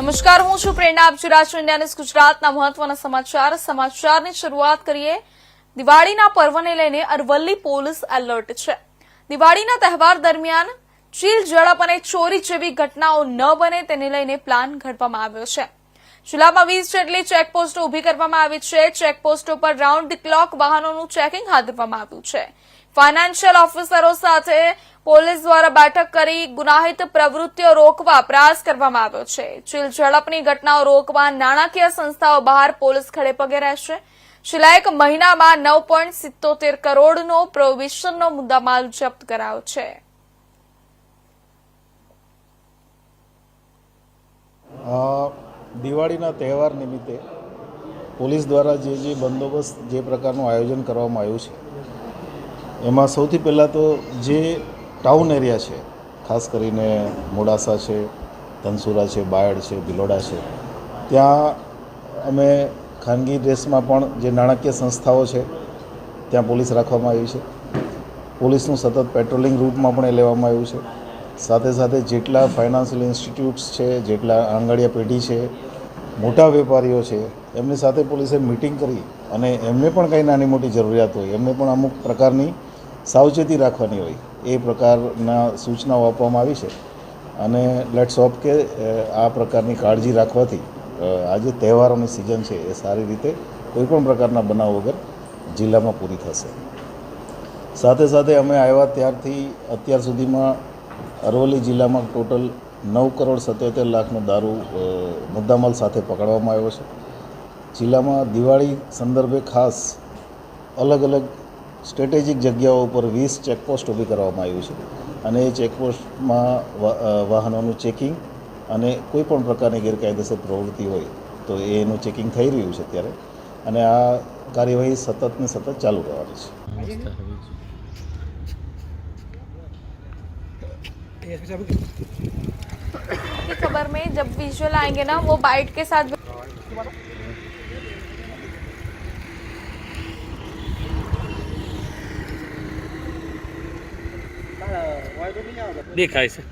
નમસ્કાર, હું છું પ્રેરણા. આપ જોઈ રહ્યા છો ઇન્ડિયા ન્યૂઝ ગુજરાતના મહત્વના સમાચારની શરૂઆત કરીએ. દિવાળીના પર્વને લઈને અરવલ્લી પોલીસ એલર્ટ છે. દિવાળીના તહેવાર દરમિયાન ચીલ ઝડપ અને ચોરી જેવી ઘટનાઓ ન બને તેને લઈને પ્લાન ઘડવામાં આવ્યો છે. જિલ્લામાં 20 જેટલી ચેકપોસ્ટો ઉભી કરવામાં આવી છે. ચેકપોસ્ટો પર રાઉન્ડ ધી ક્લોક વાહનોનું ચેકિંગ હાથ ધરવામાં આવ્યું છે. ફાઇનાન્શિયલ ઓફિસરો સાથે પોલીસ દ્વારા બેઠક કરી ગુનાહિત પ્રવૃત્તિઓ રોકવા પ્રયાસ કરવામાં આવ્યો છે. ચીલ ઝડપની ઘટનાઓ રોકવા નાણાકીય સંસ્થાઓ બહાર પોલીસ ખડેપગે રહેશે. છેલ્લા એક મહિનામાં 9.77 કરોડનો પ્રોહિબિશનનો મુદ્દામાલ જપ્ત કરાયો છે. દિવાળીના તહેવાર નિમિત્તે પોલીસ દ્વારા જે બંદોબસ્ત જે પ્રકારનું આયોજન કરવામાં આવ્યું છે એમાં સૌથી પહેલાં તો જે ટાઉન એરિયા છે, ખાસ કરીને મોડાસા છે, ધનસુરા છે, બાયડ છે, ભિલોડા છે, ત્યાં અમે ખાનગી ડ્રેસમાં પણ જે નાણાકીય સંસ્થાઓ છે ત્યાં પોલીસ રાખવામાં આવી છે. પોલીસનું સતત પેટ્રોલિંગ રૂટમાં પણ એ લેવામાં આવ્યું છે. સાથે સાથે જેટલા ફાઇનાન્શિયલ ઇન્સ્ટિટ્યૂટ્સ છે, જેટલા આંગળીયા પેઢી છે, મોટા વેપારીઓ છે, એમની સાથે પોલીસે મિટિંગ કરી અને એમને પણ કંઈ નાની મોટી જરૂરિયાત હોય, એમને પણ અમુક પ્રકારની સાવચેતી રાખવાની હોય એ પ્રકારના સૂચનાઓ આપવામાં આવી છે. અને લેટ્સ હોપ કે આ પ્રકારની કાળજી રાખવાથી આજે તહેવારોની સિઝન છે એ સારી રીતે કોઈપણ પ્રકારના બનાવ વગર જિલ્લામાં પૂરી થશે. સાથે સાથે અમે આવ્યા ત્યારથી અત્યાર સુધીમાં અરવલ્લી જિલ્લામાં ટોટલ 9.77 લાખનો દારૂ મુદ્દામાલ સાથે પકડવામાં આવ્યો છે. જિલ્લામાં દિવાળી સંદર્ભે ખાસ અલગ અલગ સ્ટ્રેટેજિક જગ્યાઓ ઉપર 20 ચેકપોસ્ટ ઊભી કરવામાં આવ્યું છે. અને એ ચેકપોસ્ટમાં વાહનોનું ચેકિંગ અને કોઈપણ પ્રકારની ગેરકાયદેસર પ્રવૃત્તિ હોય તો એનું ચેકિંગ થઈ રહ્યું છે અત્યારે. અને આ કાર્યવાહી સતત ચાલુ રહેવાની છે. खबर में जब विजुअल आएंगे ना वो बाइट के साथ દેખાય છે.